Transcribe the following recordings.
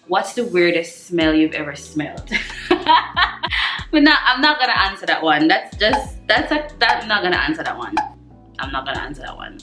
What's the weirdest smell you've ever smelled? But I'm not gonna answer that one. I'm not gonna answer that one. I'm not gonna answer that one.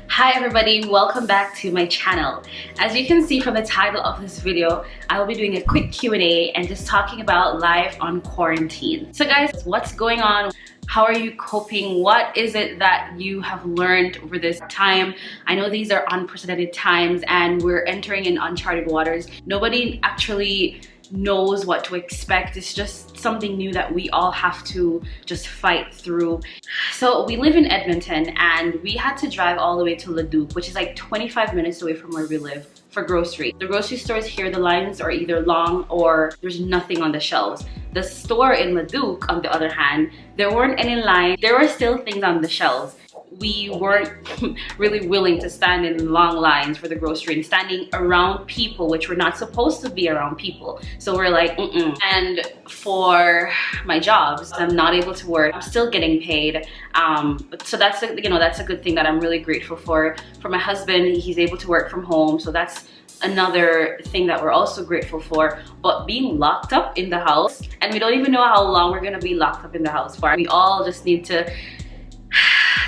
Hi everybody, welcome back to my channel. As you can see from the title of this video, I will be doing a quick Q&A and just talking about life on quarantine. So guys, what's going on? How are you coping? What is it that you have learned over this time? I know these are unprecedented times and we're entering in uncharted waters. Nobody actually knows what to expect. It's just something new that we all have to just fight through. So we live in Edmonton and we had to drive all the way to Leduc, which is like 25 minutes away from where we live, for grocery. The grocery stores here, the lines are either long or there's nothing on the shelves. The store in Leduc, on the other hand, there weren't any lines. There were still things on the shelves. We weren't really willing to stand in long lines for the grocery and standing around people, which we're not supposed to be around people. So we're like, And for my jobs, I'm not able to work. I'm still getting paid. So that's a good thing that I'm really grateful for. For my husband, he's able to work from home. So that's another thing that we're also grateful for. But being locked up in the house, and we don't even know how long we're gonna be locked up in the house for. We all just need to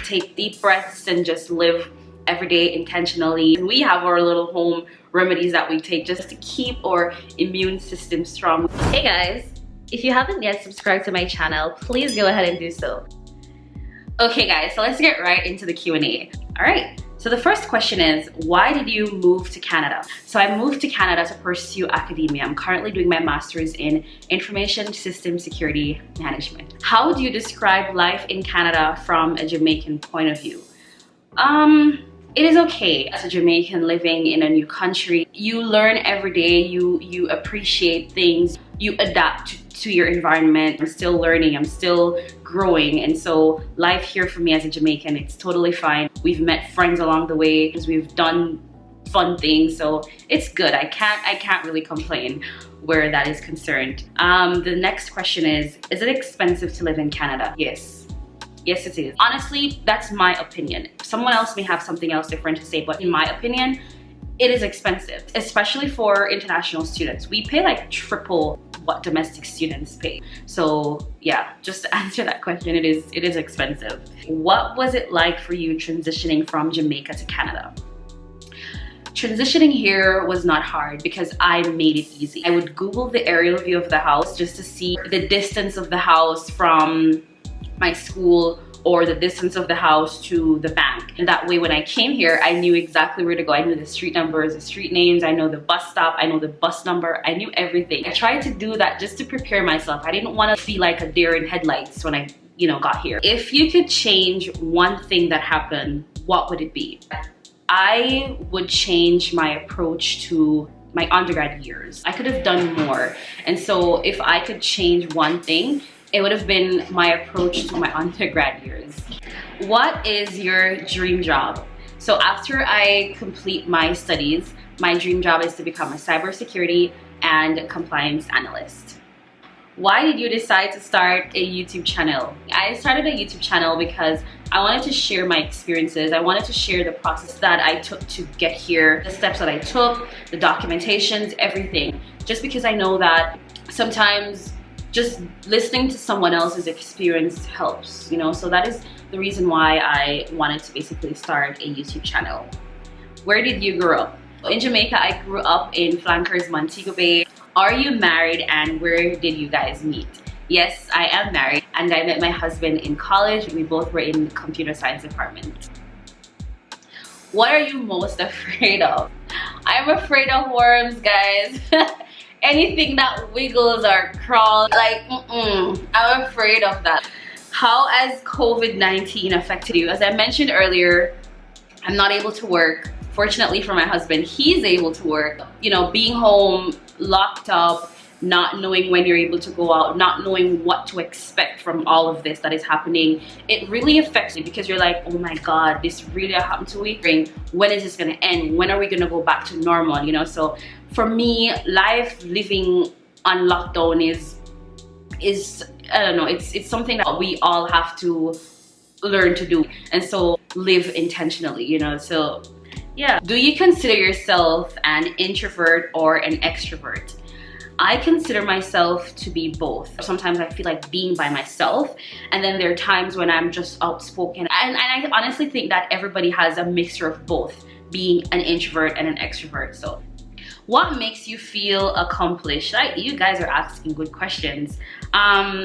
take deep breaths and just live every day intentionally. And we have our little home remedies that we take just to keep our immune system strong. Hey guys, if you haven't yet subscribed to my channel, please go ahead and do so. Okay guys, so let's get right into the Q&A. All right, so the first question is, why did you move to Canada? So I moved to Canada to pursue academia. I'm currently doing my master's in Information System Security Management. How do you describe life in Canada from a Jamaican point of view? It is okay. As a Jamaican living in a new country, you learn every day, you appreciate things, you adapt to your environment. I'm still learning, I'm still growing, and so life here for me as a Jamaican, it's totally fine. We've met friends along the way, we've done fun things, so it's good. I can't really complain where that is concerned. The next question is it expensive to live in Canada? Yes, it is. Honestly, that's my opinion. Someone else may have something else different to say, but in my opinion, it is expensive, especially for international students. We pay like triple what domestic students pay. So yeah, just to answer that question, it is expensive. What was it like for you transitioning from Jamaica to Canada? Transitioning here was not hard because I made it easy. I would Google the aerial view of the house just to see the distance of the house from my school or the distance of the house to the bank. And that way when I came here, I knew exactly where to go. I knew the street numbers, the street names, I know the bus stop, I know the bus number, I knew everything. I tried to do that just to prepare myself. I didn't want to feel like a deer in headlights when I got here. If you could change one thing that happened, what would it be? I would change my approach to my undergrad years. I could have done more. And so if I could change one thing, it would have been my approach to my undergrad years. What is your dream job? So after I complete my studies, my dream job is to become a cybersecurity and compliance analyst. Why did you decide to start a YouTube channel? I started a YouTube channel because I wanted to share my experiences. I wanted to share the process that I took to get here, the steps that I took, the documentations, everything. Just because I know that sometimes just listening to someone else's experience helps, so that is the reason why I wanted to basically start a YouTube channel. Where did you grow up? In Jamaica, I grew up in Flankers, Montego Bay. Are you married and where did you guys meet? Yes, I am married and I met my husband in college. We both were in the computer science department. What are you most afraid of? I'm afraid of worms, guys. Anything that wiggles or crawls, like, I'm afraid of that. How has COVID-19 affected you? As I mentioned earlier, I'm not able to work. Fortunately for my husband, he's able to work. Being home, locked up, not knowing when you're able to go out, not knowing what to expect from all of this that is happening, it really affects you because you're like, oh my God, this really happened to me. When is this gonna end? When are we gonna go back to normal? So for me, life living on lockdown is I don't know, it's something that we all have to learn to do. And so live intentionally, you know. So yeah. Do you consider yourself an introvert or an extrovert? I consider myself to be both. Sometimes I feel like being by myself, and then there are times when I'm just outspoken. And I honestly think that everybody has a mixture of both, being an introvert and an extrovert. So what makes you feel accomplished? You guys are asking good questions.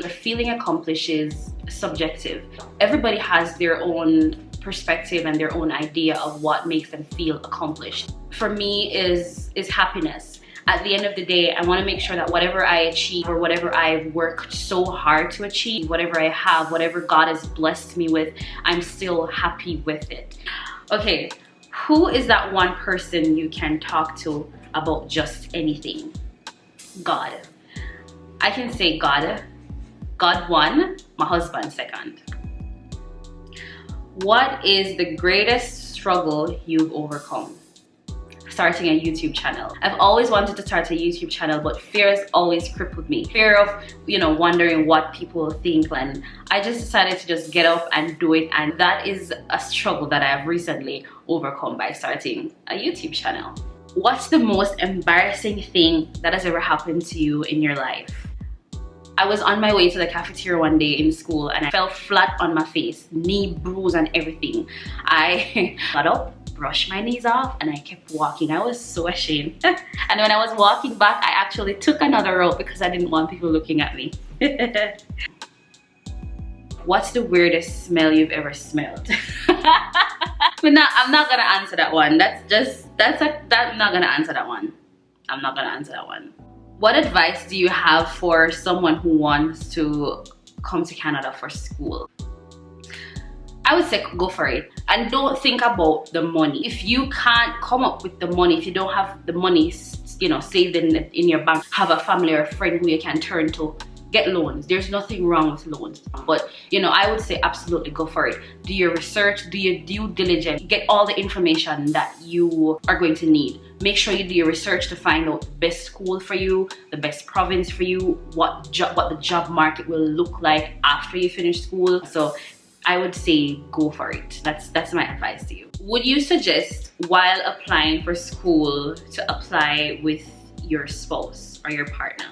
Feeling accomplished is subjective. Everybody has their own perspective and their own idea of what makes them feel accomplished. For me is happiness. At the end of the day, I want to make sure that whatever I achieve or whatever I've worked so hard to achieve, whatever I have, whatever God has blessed me with, I'm still happy with it. Okay, who is that one person you can talk to about just anything? God. I can say God. God one, my husband second. What is the greatest struggle you've overcome? Starting a YouTube channel. I've always wanted to start a YouTube channel, but fear has always crippled me. Fear of, you know, wondering what people think, and I just decided to just get up and do it, and that is a struggle that I have recently overcome by starting a YouTube channel. What's the most embarrassing thing that has ever happened to you in your life? I was on my way to the cafeteria one day in school and I fell flat on my face, knee bruise and everything. I got up, brushed my knees off, and I kept walking. I was so ashamed. And when I was walking back, I actually took another route because I didn't want people looking at me. What's the weirdest smell you've ever smelled? I'm not gonna answer that one. I'm not gonna answer that one. I'm not gonna answer that one. What advice do you have for someone who wants to come to Canada for school? I would say go for it, and don't think about the money. If you can't come up with the money, if you don't have the money, you know, saved in your bank, have a family or a friend who you can turn to, get loans. There's nothing wrong with loans, but you know, I would say absolutely go for it. Do your research, do your due diligence, get all the information that you are going to need. Make sure you do your research to find out the best school for you, the best province for you, what the job market will look like after you finish school. So I would say go for it. That's my advice to you. Would you suggest while applying for school to apply with your spouse or your partner?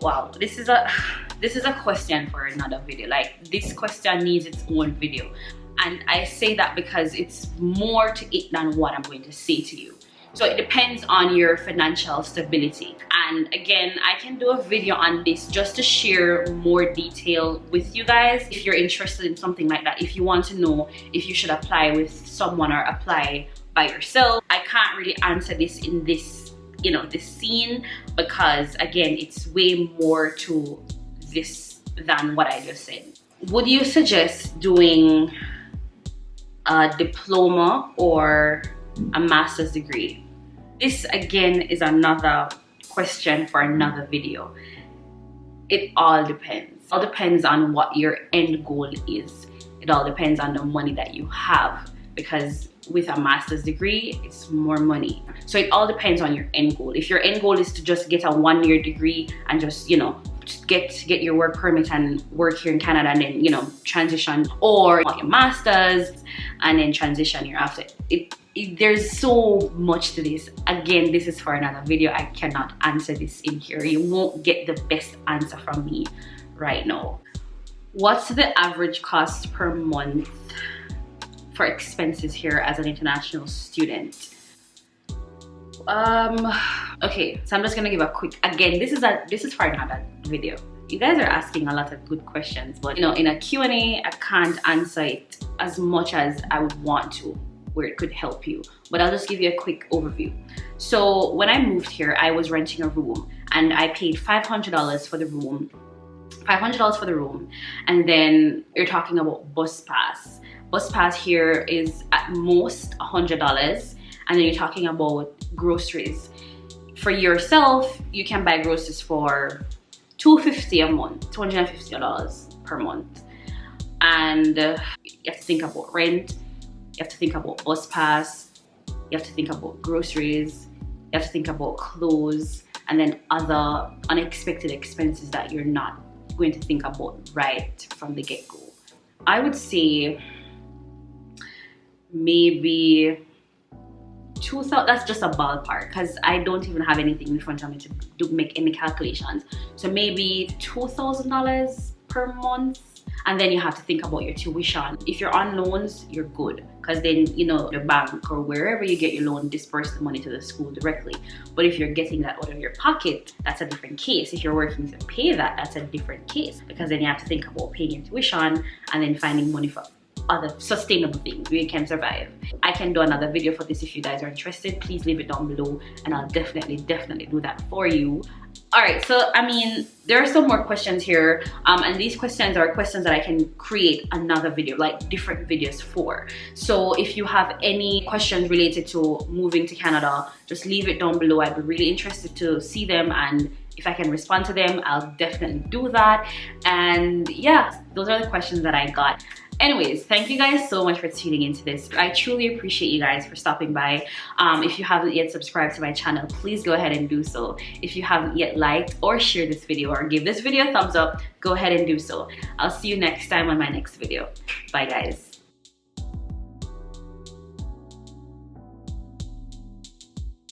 Wow, this is a question for another video. Like, this question needs its own video, and I say that because it's more to it than what I'm going to say to you. So it depends on your financial stability. And again, I can do a video on this just to share more detail with you guys if you're interested in something like that. If you want to know if you should apply with someone or apply by yourself. I can't really answer this in this, you know, this scene, because again, it's way more to this than what I just said. Would you suggest doing a diploma or a master's degree? This again is another question for another video. It all depends. It all depends on what your end goal is. It all depends on the money that you have, because with a master's degree, it's more money. So it all depends on your end goal. If your end goal is to just get a 1-year degree and just, you know, get your work permit and work here in Canada and then, you know, transition, or your master's and then transition year after. There's so much to this. Again, this is for another video. I cannot answer this in here. You won't get the best answer from me right now. What's the average cost per month for expenses here as an international student? Okay, so I'm just gonna give a quick, again, this is for another video. You guys are asking a lot of good questions, but you know, in a Q&A, I can't answer it as much as I would want to, where it could help you, but I'll just give you a quick overview. So when I moved here, I was renting a room and I paid $500 for the room. $500 for the room, and then you're talking about bus pass. Bus pass here is at most $100, and then you're talking about groceries. For yourself, you can buy groceries for $250 a month, $250 per month, and you have to think about rent. You have to think about bus pass, you have to think about groceries, you have to think about clothes, and then other unexpected expenses that you're not going to think about right from the get-go. I would say maybe 2,000. That's just a ballpark because I don't even have anything in front of me to make any calculations. So maybe $2,000 per month. And then you have to think about your tuition. If you're on loans, you're good, because then, you know, your bank or wherever you get your loan disperse the money to the school directly. But if you're getting that out of your pocket, that's a different case. If you're working to pay that, that's a different case, because then you have to think about paying your tuition and then finding money for other sustainable things where you can survive. I can do another video for this if you guys are interested. Please leave it down below and I'll definitely do that for you. Alright, so I mean, there are some more questions here, and these questions are questions that I can create another video, like different videos for. So if you have any questions related to moving to Canada, just leave it down below. I'd be really interested to see them, and if I can respond to them, I'll definitely do that. And yeah, those are the questions that I got. Anyways, thank you guys so much for tuning into this. I truly appreciate you guys for stopping by. If you haven't yet subscribed to my channel, please go ahead and do so. If you haven't yet liked or shared this video or give this video a thumbs up, go ahead and do so. I'll see you next time on my next video. Bye guys.